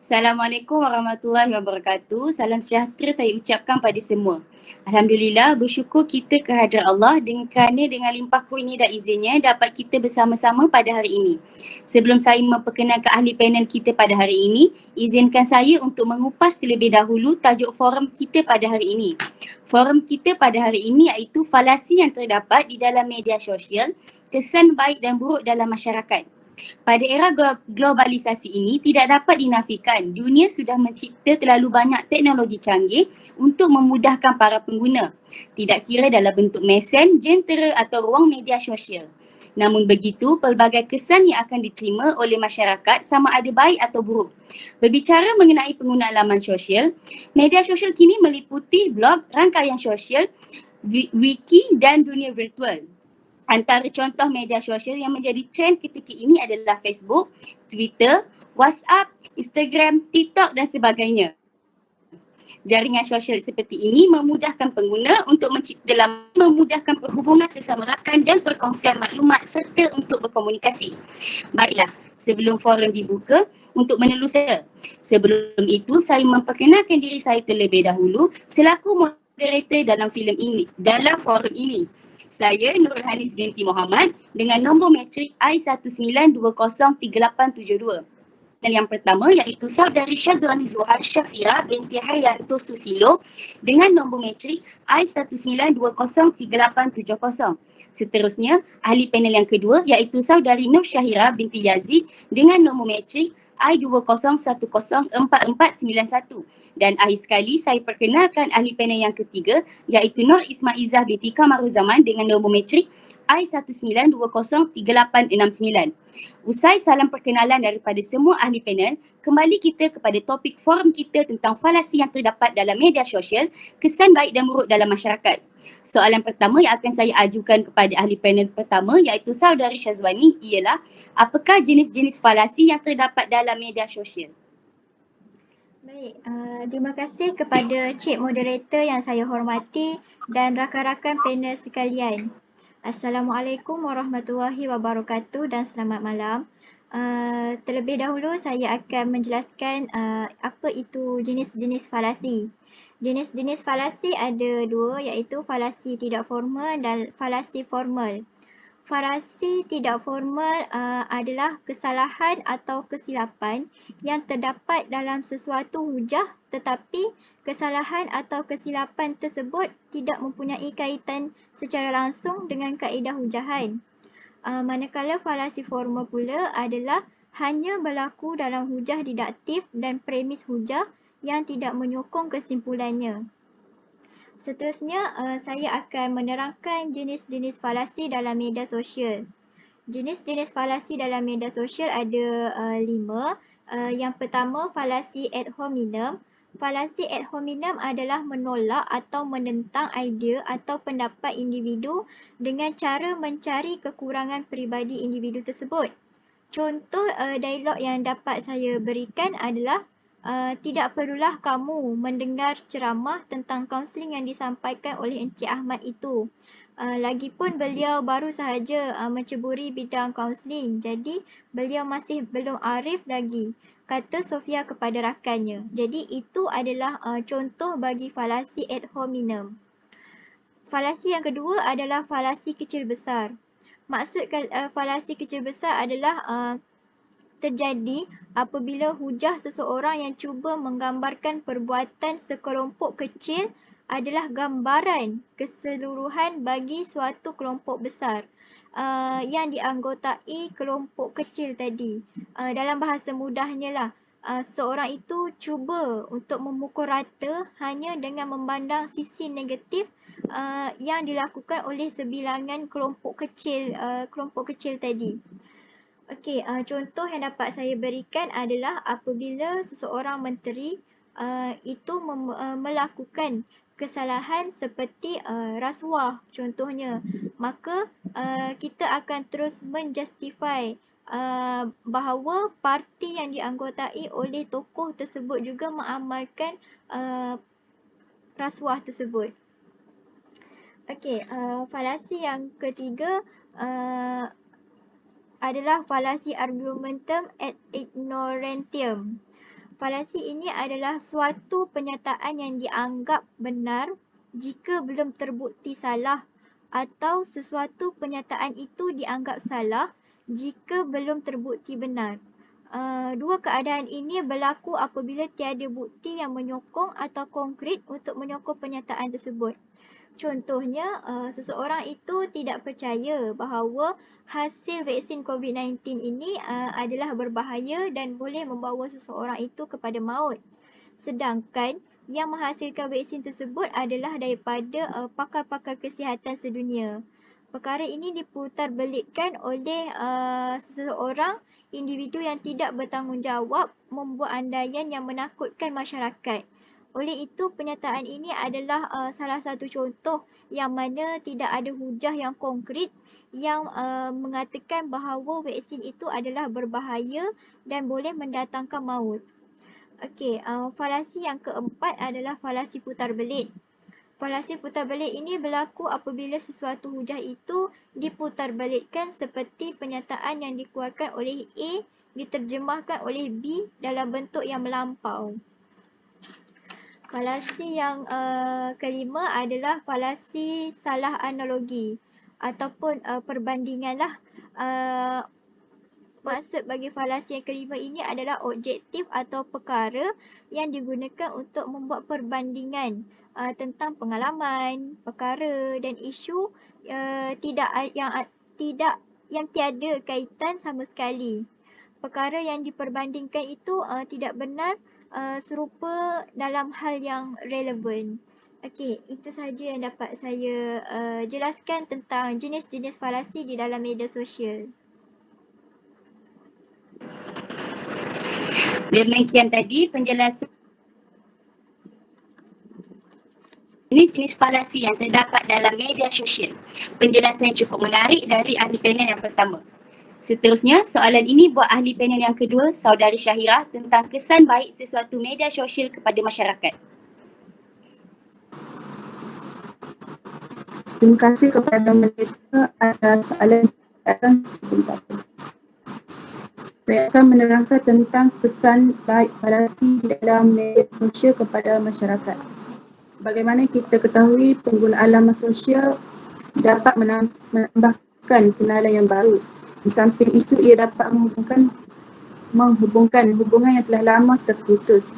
Assalamualaikum warahmatullahi wabarakatuh. Salam sejahtera saya ucapkan pada semua. Alhamdulillah, bersyukur kita kehadrat Allah kerana dengan limpah kurnia dan izinnya dapat kita bersama-sama pada hari ini. Sebelum saya memperkenalkan ahli panel kita pada hari ini, izinkan saya untuk mengupas terlebih dahulu tajuk forum kita pada hari ini. Forum kita pada hari ini iaitu falasi yang terdapat di dalam media sosial, kesan baik dan buruk dalam masyarakat. Pada era globalisasi ini tidak dapat dinafikan dunia sudah mencipta terlalu banyak teknologi canggih untuk memudahkan para pengguna. Tidak kira dalam bentuk mesin, jentera atau ruang media sosial. Namun begitu, pelbagai kesan yang akan diterima oleh masyarakat sama ada baik atau buruk. Berbicara mengenai penggunaan laman sosial, media sosial kini meliputi blog, rangkaian sosial, wiki dan dunia virtual. Antara contoh media sosial yang menjadi trend ketika ini adalah Facebook, Twitter, WhatsApp, Instagram, TikTok dan sebagainya. Jaringan sosial seperti ini memudahkan pengguna untuk mencipta laman, memudahkan perhubungan sesama rakan dan perkongsian maklumat serta untuk berkomunikasi. Baiklah, sebelum forum dibuka, untuk menelusuri. Sebelum itu, saya memperkenalkan diri saya terlebih dahulu selaku moderator dalam dalam forum ini. Saya Nurul Hanis binti Muhammad dengan nombor matrik I19203872. Dan yang pertama iaitu saudari Syazwani Zuhal Syafira binti Haryanto Susilo dengan nombor matrik I19203870. Seterusnya, ahli panel yang kedua iaitu saudari Nur Syahira binti Yazid dengan nombor matrik I20104491. Dan akhir sekali saya perkenalkan ahli panel yang ketiga iaitu Nur Ismaizah binti Kamaruzaman dengan nombor matrik I19203869. Usai salam perkenalan daripada semua ahli panel, kembali kita kepada topik forum kita tentang falasi yang terdapat dalam media sosial, kesan baik dan buruk dalam masyarakat. Soalan pertama yang akan saya ajukan kepada ahli panel pertama iaitu saudari Syazwani ialah apakah jenis-jenis falasi yang terdapat dalam media sosial? Baik, terima kasih kepada Cik Moderator yang saya hormati dan rakan-rakan panel sekalian. Assalamualaikum warahmatullahi wabarakatuh dan selamat malam. Terlebih dahulu saya akan menjelaskan apa itu jenis-jenis falasi. Jenis-jenis falasi ada dua iaitu falasi tidak formal dan falasi formal. Falasi tidak formal adalah kesalahan atau kesilapan yang terdapat dalam sesuatu hujah tetapi kesalahan atau kesilapan tersebut tidak mempunyai kaitan secara langsung dengan kaedah hujahan. Manakala falasi formal pula adalah hanya berlaku dalam hujah didaktif dan premis hujah yang tidak menyokong kesimpulannya. Seterusnya, saya akan menerangkan jenis-jenis falasi dalam media sosial. Jenis-jenis falasi dalam media sosial ada 5. Yang pertama, falasi ad hominem. Falasi ad hominem adalah menolak atau menentang idea atau pendapat individu dengan cara mencari kekurangan peribadi individu tersebut. Contoh dialog yang dapat saya berikan adalah tidak perlulah kamu mendengar ceramah tentang kaunseling yang disampaikan oleh Encik Ahmad itu. Lagipun beliau baru sahaja menceburi bidang kaunseling, jadi beliau masih belum arif lagi, kata Sofia kepada rakannya. Jadi itu adalah contoh bagi falasi ad hominem. Falasi yang kedua adalah falasi kecil besar. Maksud falasi kecil besar adalah terjadi apabila hujah seseorang yang cuba menggambarkan perbuatan sekelompok kecil adalah gambaran keseluruhan bagi suatu kelompok besar yang dianggotai kelompok kecil tadi. Dalam bahasa mudahnya lah, seorang itu cuba untuk memukul rata hanya dengan memandang sisi negatif yang dilakukan oleh sebilangan kelompok kecil tadi. Okey, contoh yang dapat saya berikan adalah apabila seseorang menteri itu melakukan kesalahan seperti rasuah contohnya, maka kita akan terus menjustify bahawa parti yang dianggotai oleh tokoh tersebut juga mengamalkan rasuah tersebut. Okey, falasi yang ketiga adalah falasi argumentum ad ignorantium. Falasi ini adalah suatu pernyataan yang dianggap benar jika belum terbukti salah atau sesuatu pernyataan itu dianggap salah jika belum terbukti benar. Dua keadaan ini berlaku apabila tiada bukti yang menyokong atau konkret untuk menyokong pernyataan tersebut. Contohnya, seseorang itu tidak percaya bahawa hasil vaksin COVID-19 ini adalah berbahaya dan boleh membawa seseorang itu kepada maut. Sedangkan yang menghasilkan vaksin tersebut adalah daripada pakar-pakar kesihatan sedunia. Perkara ini diputarbelikkan oleh seseorang individu yang tidak bertanggungjawab membuat andaian yang menakutkan masyarakat. Oleh itu, pernyataan ini adalah salah satu contoh yang mana tidak ada hujah yang konkret yang mengatakan bahawa vaksin itu adalah berbahaya dan boleh mendatangkan maut. Okey, falasi yang keempat adalah falasi putarbelik. Falasi putarbelik ini berlaku apabila sesuatu hujah itu diputarbalikkan seperti pernyataan yang dikeluarkan oleh A diterjemahkan oleh B dalam bentuk yang melampau. Falasi yang kelima adalah falasi salah analogi ataupun perbandingan lah. Maksud bagi falasi yang kelima ini adalah objektif atau perkara yang digunakan untuk membuat perbandingan tentang pengalaman, perkara dan isu yang tiada kaitan sama sekali. Perkara yang diperbandingkan itu tidak benar serupa dalam hal yang relevan. Okey, itu sahaja yang dapat saya jelaskan tentang jenis-jenis falasi di dalam media sosial. Demikian tadi penjelasan jenis-jenis falasi yang terdapat dalam media sosial. Penjelasan yang cukup menarik dari ahli panel yang pertama. Seterusnya, soalan ini buat ahli panel yang kedua, Saudari Syahira, tentang kesan baik sesuatu media sosial kepada masyarakat. Terima kasih kepada mereka atas soalan yang sebentar. Saya akan menerangkan tentang kesan baik falasi di dalam media sosial kepada masyarakat. Sebagaimana kita ketahui, penggunaan laman sosial dapat menambahkan kenalan yang baru. Di samping itu, ia dapat menghubungkan hubungan yang telah lama terputus.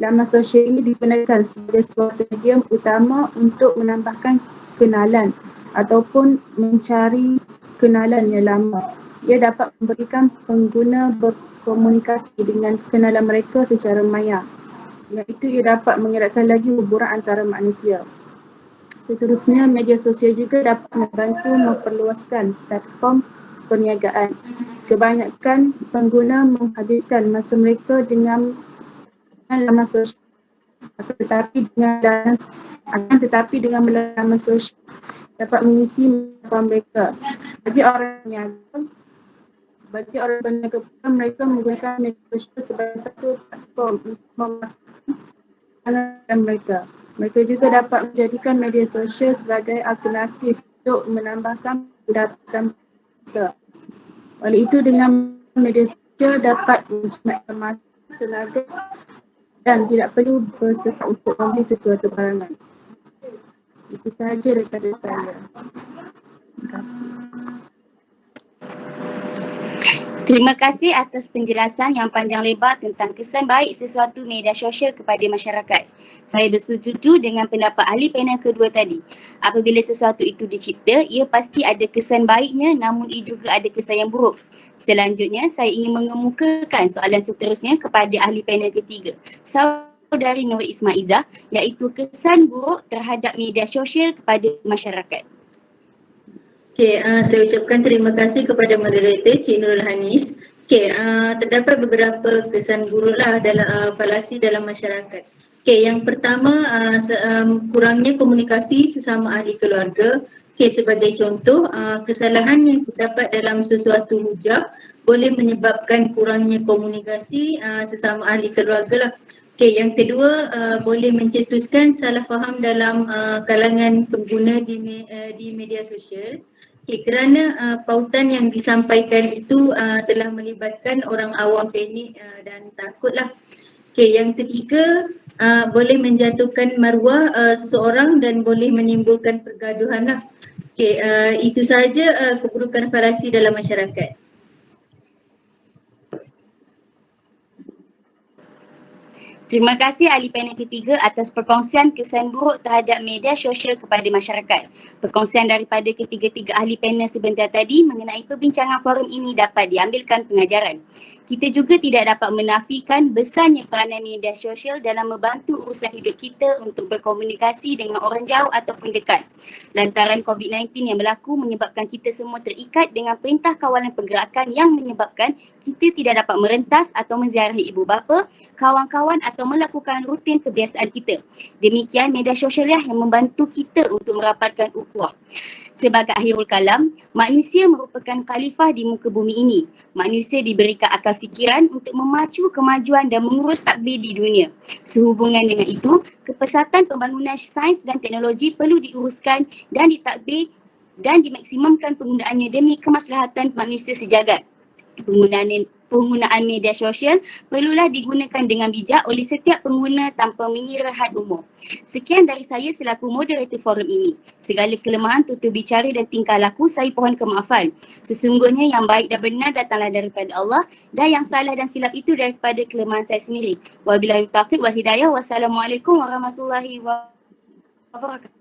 Laman sosial ini digunakan sebagai suatu medium utama untuk menambahkan kenalan ataupun mencari kenalan yang lama. Ia dapat memberikan pengguna berkomunikasi dengan kenalan mereka secara maya. Dengan itu, ia dapat mengeratkan lagi hubungan antara manusia. Seterusnya, media sosial juga dapat membantu memperluaskan platform perniagaan. Kebanyakan pengguna menghabiskan masa mereka dengan laman sosial, tetapi dengan laman sosial dapat mengisi masa mereka. Bagi orang berniaga pula, mereka menggunakan media sosial sebagai satu platform untuk memasarkan mereka. Mereka juga dapat menjadikan media sosial sebagai alternatif untuk menambahkan pendapatan mereka. Oleh itu, dengan media sosial dapat menghemat masa, tenaga dan tidak perlu bersesak untuk membeli sesuatu barangan. Itu sahaja daripada saya. Terima kasih atas penjelasan yang panjang lebar tentang kesan baik sesuatu media sosial kepada masyarakat. Saya bersetuju dengan pendapat ahli panel kedua tadi. Apabila sesuatu itu dicipta, ia pasti ada kesan baiknya namun ia juga ada kesan yang buruk. Selanjutnya, saya ingin mengemukakan soalan seterusnya kepada ahli panel ketiga, Saudari Nur Ismaizah, iaitu kesan buruk terhadap media sosial kepada masyarakat. Okey, saya ucapkan terima kasih kepada moderator Cik Nurul Hanis. Okey, terdapat beberapa kesan buruklah dalam falasi dalam masyarakat. Okey, yang pertama kurangnya komunikasi sesama ahli keluarga. Okey, sebagai contoh, kesalahan yang terdapat dalam sesuatu hujah boleh menyebabkan kurangnya komunikasi sesama ahli keluarga lah. Okey, yang kedua boleh mencetuskan salah faham dalam kalangan pengguna di media sosial. Okay, kerana pautan yang disampaikan itu telah melibatkan orang awam panik dan takutlah. Okey, yang ketiga boleh menjatuhkan maruah seseorang dan boleh menimbulkan pergaduhan lah. Okey, itu sahaja keburukan falasi dalam masyarakat. Terima kasih ahli panel ketiga atas perkongsian kesan buruk terhadap media sosial kepada masyarakat. Perkongsian daripada ketiga-tiga ahli panel sebentar tadi mengenai perbincangan forum ini dapat diambilkan pengajaran. Kita juga tidak dapat menafikan besarnya peranan media sosial dalam membantu urusan hidup kita untuk berkomunikasi dengan orang jauh ataupun dekat. Lantaran COVID-19 yang berlaku menyebabkan kita semua terikat dengan perintah kawalan pergerakan yang menyebabkan kita tidak dapat merentas atau menziarahi ibu bapa, kawan-kawan atau melakukan rutin kebiasaan kita. Demikian media sosial yang membantu kita untuk merapatkan ukhuwah. Sebagai akhirul kalam, manusia merupakan khalifah di muka bumi ini. Manusia diberikan akal fikiran untuk memacu kemajuan dan mengurus takbir di dunia. Sehubungan dengan itu, kepesatan pembangunan sains dan teknologi perlu diuruskan dan ditadbir dan dimaksimumkan penggunaannya demi kemaslahatan manusia sejagat. Penggunaan media sosial perlulah digunakan dengan bijak oleh setiap pengguna tanpa mengira had umur. Sekian dari saya selaku moderator forum ini. Segala kelemahan tutur bicara dan tingkah laku saya pohon kemaafan. Sesungguhnya yang baik dan benar datanglah daripada Allah dan yang salah dan silap itu daripada kelemahan saya sendiri. Wabillahi taufiq wal hidayah. Wassalamualaikum warahmatullahi wabarakatuh.